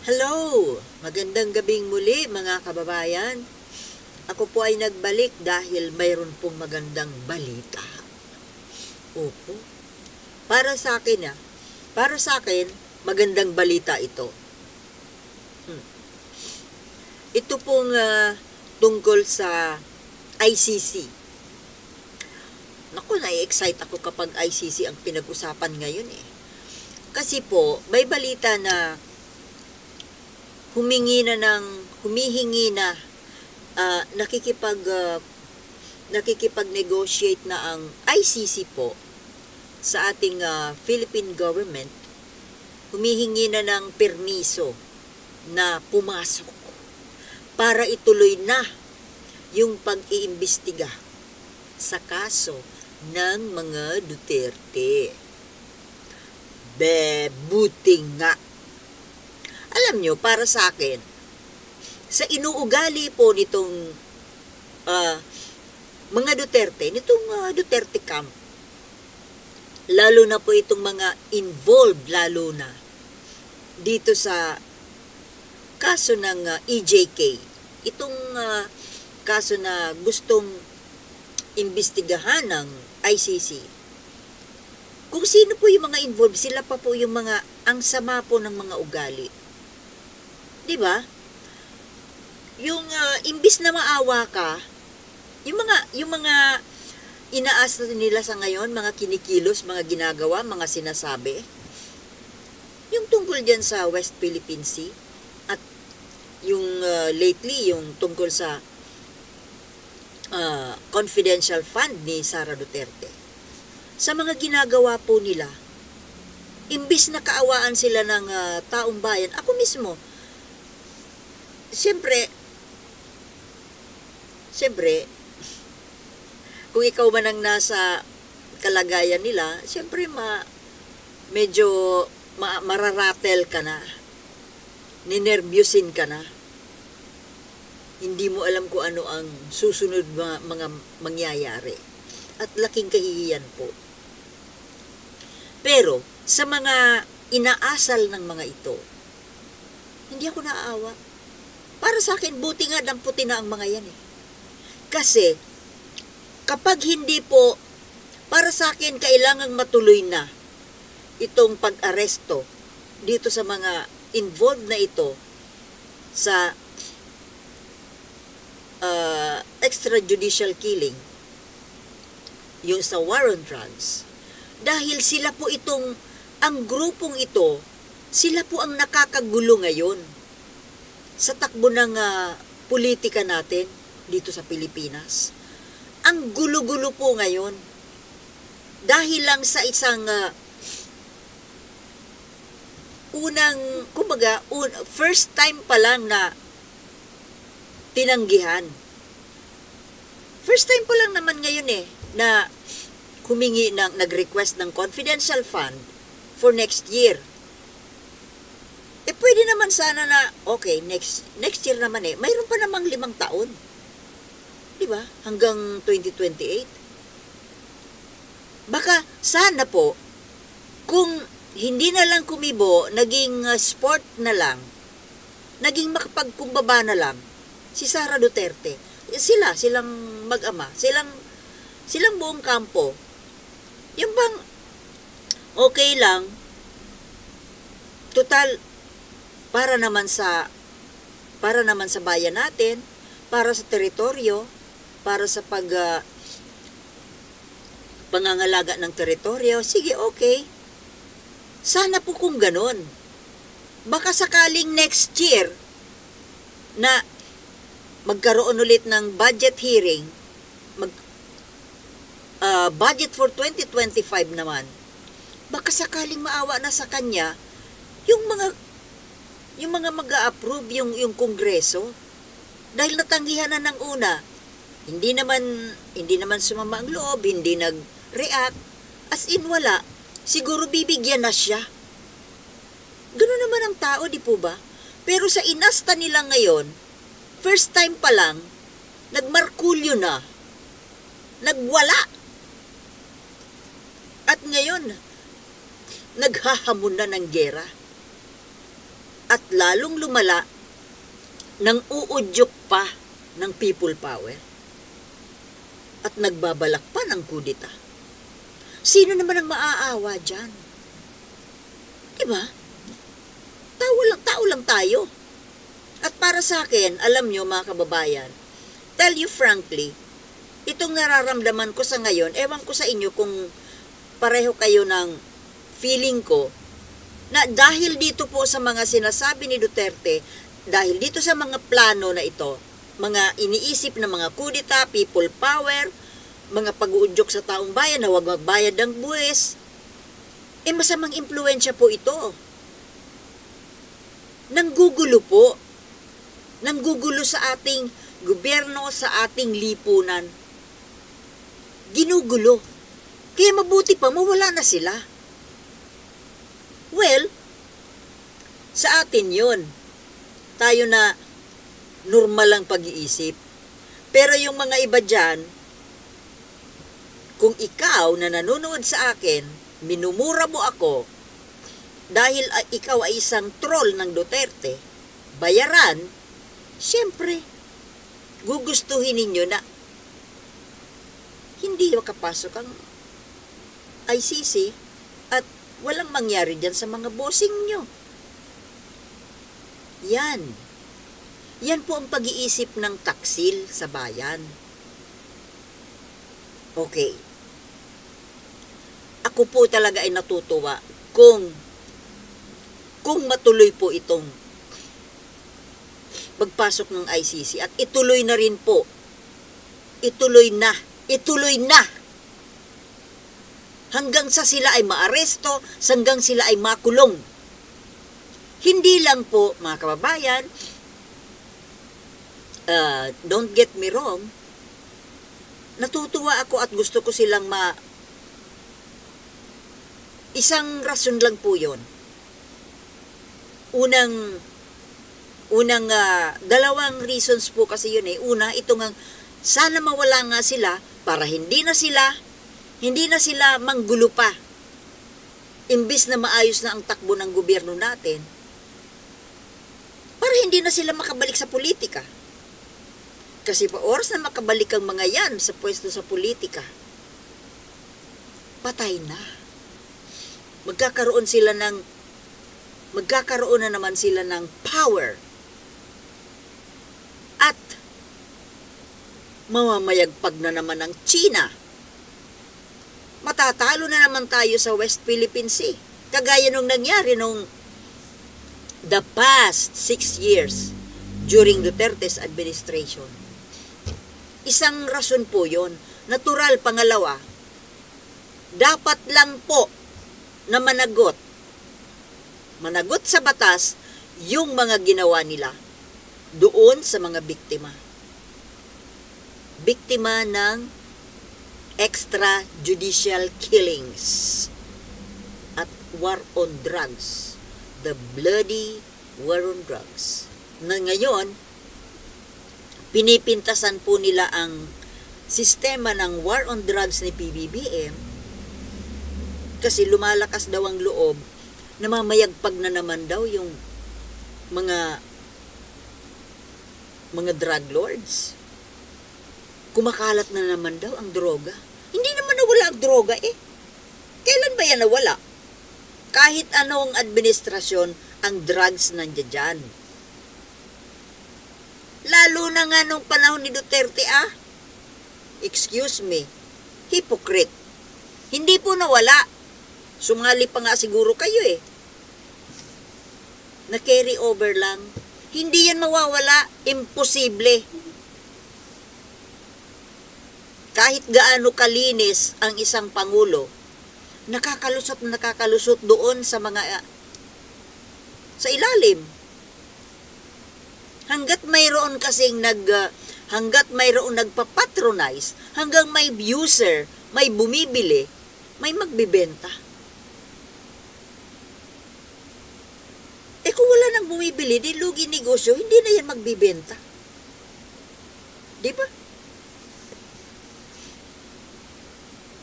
Hello! Magandang gabing muli mga kababayan. Ako po ay nagbalik dahil mayroon pong magandang balita. Opo. Para sa akin, magandang balita ito. Ito pong tungkol sa ICC. Naku, na-excite ako kapag ICC ang pinag-usapan ngayon eh. Kasi po, may balita na humihingi na nakikipag-negotiate na ang ICC po sa ating Philippine government, humihingi na ng permiso na pumasok para ituloy na yung pag-iimbestiga sa kaso ng mga Duterte. Buti nga. Alam nyo, para sa akin, sa inuugali po nitong mga Duterte, nitong Duterte camp, lalo na po itong mga involved, lalo na dito sa kaso ng EJK, itong kaso na gustong imbestigahan ng ICC. Kung sino po yung mga involved, sila pa po yung mga, ang sama po ng mga ugali. Diba? Yung imbis na maawa ka, yung mga inaasa nila sa ngayon, mga kinikilos, mga ginagawa, mga sinasabi, yung tungkol dyan sa West Philippine Sea, at yung lately, yung tungkol sa confidential fund ni Sara Duterte. Sa mga ginagawa po nila, imbis na kaawaan sila ng taong bayan, ako mismo, Siyempre, kung ikaw man ang nasa kalagayan nila, siyempre medyo mararatel ka na, ninervyusin ka na, hindi mo alam kung ano ang susunod mga mangyayari, at laking kahihiyan po. Pero, sa mga inaasal ng mga ito, hindi ako naaawa. Para sa akin, buti nga damputin na ang mga yan eh. Kasi, kapag hindi po, para sa akin, kailangang matuloy na itong pag-aresto dito sa mga involved na ito sa extrajudicial killing, yung sa war on drugs, dahil sila po ang grupong ito, sila po ang nakakagulo ngayon sa takbo ng politika natin dito sa Pilipinas. Ang gulo-gulo po ngayon dahil lang sa isang first time pa lang na tinanggihan. First time pa lang naman ngayon eh na nag-request ng confidential fund for next year. Pwede naman sana na, okay, next year naman mayroon pa namang 5 taon. Diba? Hanggang 2028. Baka, sana po, kung hindi na lang kumibo, naging sport na lang, naging makapagkumbaba na lang, si Sara Duterte, silang mag-ama, silang buong kampo, yung bang, okay lang, total, para naman sa bayan natin, para sa teritoryo, para sa pangangalaga ng teritoryo, sige, okay. Sana po kung ganun. Baka sakaling next year na magkaroon ulit ng budget hearing, budget for 2025 naman, baka sakaling maawa na sa kanya yung mga mag-a-approve yung Kongreso, dahil natanggihan na ng una, hindi naman sumama ang loob, hindi nag-react, as in wala, siguro bibigyan na siya. Ganoon naman ang tao, di po ba? Pero sa inasta nila ngayon, first time pa lang, nagmarkulyo na, nagwala, at ngayon, naghahamon na ng gera. at lalong lumala nang uudyok pa ng people power at nagbabalak pa ng kudita. Sino naman ang maaawa dyan? Diba? Tao lang tayo. At para sa akin, alam nyo mga kababayan, tell you frankly, itong nararamdaman ko sa ngayon, ewan ko sa inyo kung pareho kayo ng feeling ko, na dahil dito po sa mga sinasabi ni Duterte, dahil dito sa mga plano na ito, mga iniisip na mga kudita, people power, mga pag-uudyok sa taong bayan na huwag magbayad ng buwis, masamang impluensya po ito. Nanggugulo po. Nanggugulo sa ating gobyerno, sa ating lipunan. Ginugulo. Kaya mabuti pa, mawala na sila. Well, sa atin yon. Tayo na normal lang pag-iisip. Pero yung mga iba dyan, kung ikaw na nanonood sa akin, minumura mo ako, dahil ikaw ay isang troll ng Duterte, bayaran, siyempre, gugustuhin ninyo na hindi makapasok ang ICC at walang mangyari dyan sa mga bossing nyo. Yan. Yan po ang pag-iisip ng taksil sa bayan. Okay. Ako po talaga ay natutuwa kung matuloy po itong pagpasok ng ICC at ituloy na rin po. Ituloy na. Hanggang sa sila ay maaresto, hanggang sila ay makulong. Hindi lang po, mga kababayan, don't get me wrong, natutuwa ako at gusto ko silang isang rason lang po yon. Dalawang reasons po kasi yun eh. Una, ito nga, sana mawala nga sila para hindi na sila manggulo pa. Imbis na maayos na ang takbo ng gobyerno natin, para hindi na sila makabalik sa politika. Kasi pa oras na makabalik ang mga yan sa pwesto sa politika, patay na. Magkakaroon na naman sila ng power at mamamayagpag na naman ng China. Matatalo na naman tayo sa West Philippine Sea. Kagaya nung nangyari nung the past 6 years during Duterte's administration. Isang rason po yon. Natural. Pangalawa, dapat lang po na managot sa batas yung mga ginawa nila doon sa mga biktima. Biktima ng extrajudicial killings at war on drugs. The bloody war on drugs. Na ngayon, pinipintasan po nila ang sistema ng war on drugs ni PBBM kasi lumalakas daw ang loob, namamayagpag na naman daw yung mga drug lords. Kumakalat na naman daw ang droga. Hindi naman nawala ang droga eh. Kailan ba yan nawala? Kahit anong administrasyon, ang drugs nandiyan dyan. Lalo na nga nung panahon ni Duterte Excuse me. Hypocrite. Hindi po nawala. Sumali pa nga siguro kayo eh. Na-carry over lang. Hindi yan mawawala. Imposible. Kahit gaano kalinis ang isang pangulo, nakakalusot doon sa sa ilalim. Hanggat mayroon kasing hanggat mayroon nagpapatronize, hanggang may user, may bumibili, may magbibenta. Kung wala nang bumibili, di lugi negosyo, hindi na yan magbibenta. Di ba?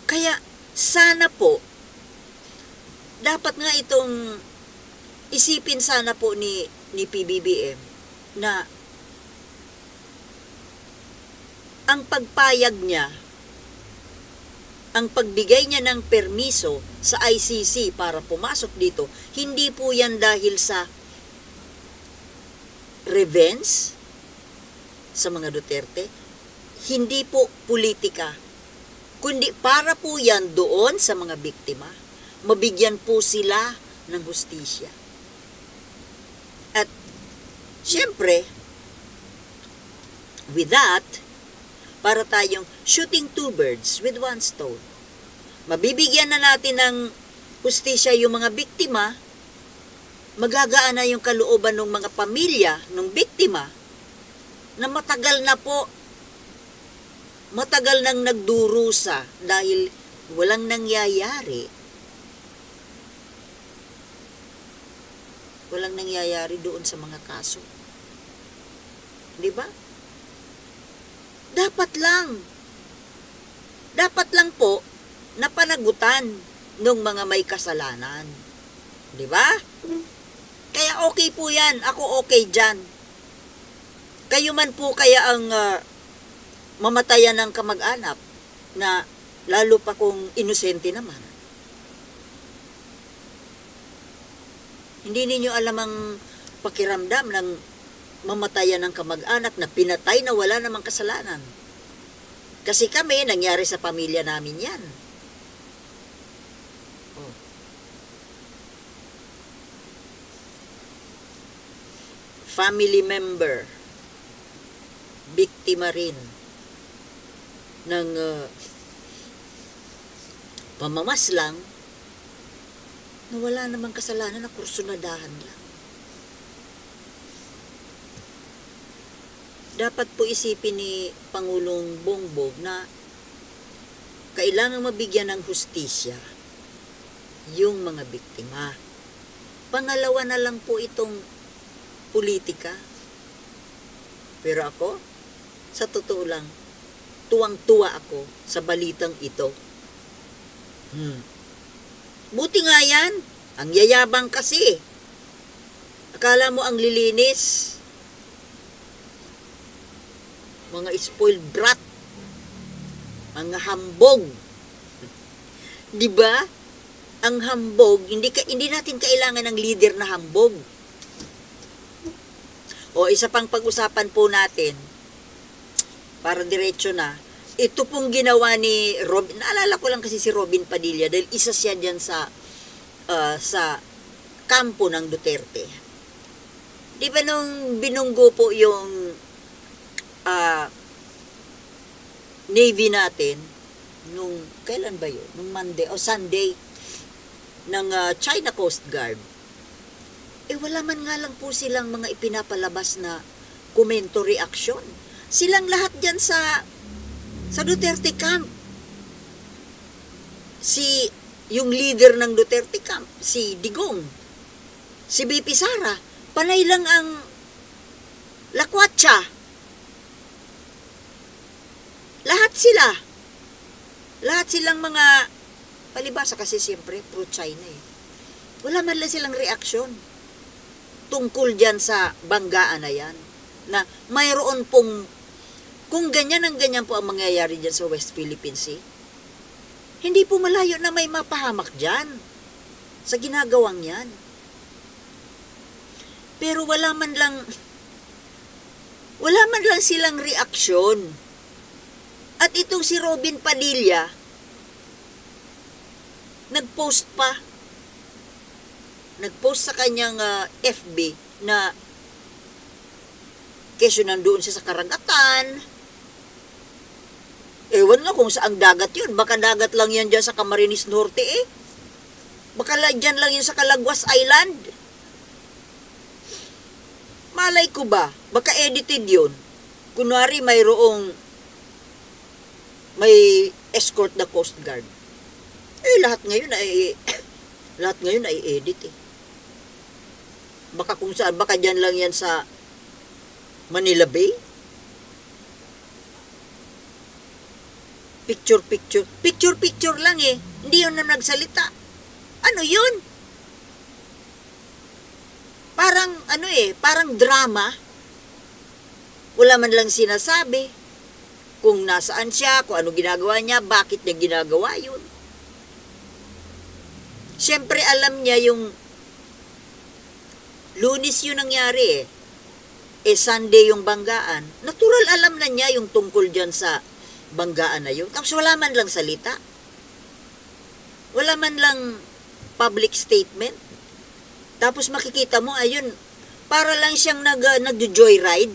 Kaya, sana po, dapat nga itong isipin sana po ni ni PBBM na ang pagpayag niya, ang pagbigay niya ng permiso sa ICC para pumasok dito, hindi po yan dahil sa revenge sa mga Duterte, hindi po politika, kundi para po yan doon sa mga biktima, mabigyan po sila ng hustisya. At syempre, with that, para tayong shooting two birds with one stone. Mabibigyan na natin ng hustisya yung mga biktima, magagaan na yung kalooban ng mga pamilya ng biktima na matagal nang nagdurusa dahil walang nangyayari. Walang nangyayari doon sa mga kaso. Di ba? Dapat lang po napanagutan ng mga may kasalanan. Di ba? Kaya okay po yan. Ako okay dyan. Kayo man po kaya ang mamatayan ng kamag-anak na lalo pa kung inosente naman. Hindi ninyo alam ang pakiramdam ng mamatayan ng kamag-anak na pinatay na wala namang kasalanan. Kasi kami, nangyari sa pamilya namin yan. Oh. Family member, biktima rin ng pamamaslang na wala namang kasalanan, na kursunadahan lang. Dapat po isipin ni Pangulong Bongbong na kailangang mabigyan ng hustisya yung mga biktima. Pangalawa na lang po itong politika. Pero ako, sa totoo lang, tuwang-tuwa ako sa balitang ito. Buti nga yan, ang yayabang kasi. Akala mo ang lilinis. Mga spoiled brat, mga hambog. 'Di ba? Ang hambog, hindi natin kailangan ng leader na hambog. O isa pang pag-usapan po natin, para diretso na, ito pong ginawa ni Robin, naalala ko lang kasi si Robin Padilla, dahil isa siya dyan sa kampo ng Duterte. Di ba nung binunggo po yung Navy natin, nung, kailan ba yun? Nung Monday o Sunday, ng China Coast Guard, wala man nga lang po silang mga ipinapalabas na komento, reaksyon. Silang lahat dyan sa Duterte camp. Yung leader ng Duterte camp, si Digong, si BP Sara, panay lang ang lakwatsa. Lahat silang mga palibasa kasi siyempre pro-China eh. Wala man lang silang reaksyon tungkol dyan sa banggaan na yan. Na mayroon pong, kung ganyan po ang mangyayari dyan sa West Philippine Sea, hindi po malayo na may mapahamak dyan sa ginagawang yan. Pero wala man lang silang reaksyon. At itong si Robin Padilla, nagpost sa kanyang FB na kesyo nandoon siya sa karagatan. Ewan nga kung saang dagat yun. Baka dagat lang yan dyan sa Camarines Norte eh. Baka dyan lang yun sa Calaguas Island. Malay ko ba? Baka edited yun. Kunwari may escort na Coast Guard. Lahat ngayon ay edit eh. Baka kung saan, baka dyan lang yan sa Manila Bay. Picture lang eh. Hindi yun na nagsalita. Ano yun? Para parang parang drama. Wala man lang sinasabi kung nasaan siya, kung ano ginagawa niya, bakit niya ginagawa yun. Siyempre alam niya yung Lunes yun nangyari Sunday yung banggaan. Natural alam na niya yung tungkol dyan sa banggaan na yun. Tapos wala man lang salita. Wala man lang public statement. Tapos makikita mo, ayun, para lang siyang nag-joyride.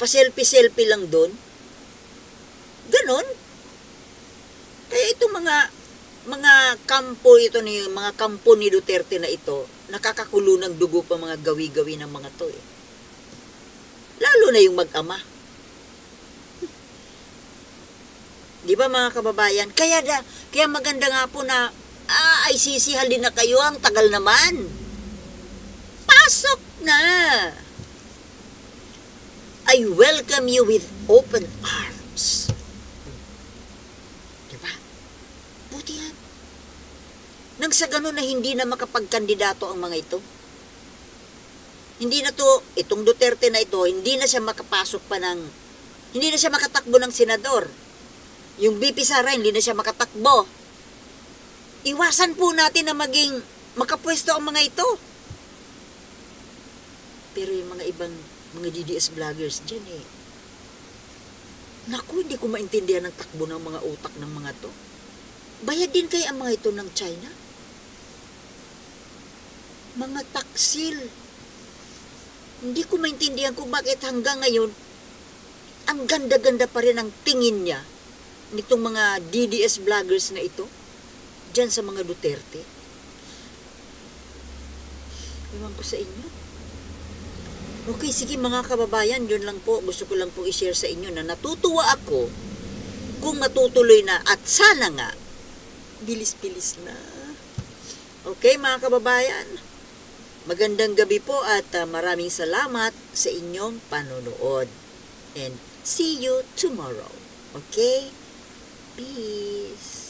Pa-selfie-selfie lang doon. Ganon. Kaya itong mga kampo mga kampo ni Duterte na ito, nakakakulo ng dugo pa mga gawi-gawi ng mga to Lalo na yung mag-ama. Di ba mga kababayan? Kaya maganda nga po na ICC halin na kayo, ang tagal naman. Pasok na. I welcome you with open arms. Di ba? Buti yan. Nang sa ganun na hindi na makapagkandidato ang mga ito. Hindi na to, itong Duterte na ito, hindi na siya makapasok pa hindi na siya makatakbo ng senador. Yung BP Sara, hindi na siya makatakbo. Iwasan po natin na maging makapwesto ang mga ito. Pero yung mga ibang mga DDS vloggers dyan naku, hindi ko maintindihan ang takbo ng mga utak ng mga to. Bayad din kaya ang mga ito ng China? Mga taksil. Hindi ko maintindihan kung bakit hanggang ngayon ang ganda-ganda pa rin ang tingin niya nitong mga DDS vloggers na ito dyan sa mga Duterte. Ewan ko sa inyo. Okay, sige mga kababayan, yun lang po. Gusto ko lang po i-share sa inyo na natutuwa ako kung matutuloy na at sana nga bilis-bilis na. Okay mga kababayan, magandang gabi po at maraming salamat sa inyong panonood. And see you tomorrow. Okay? Peace.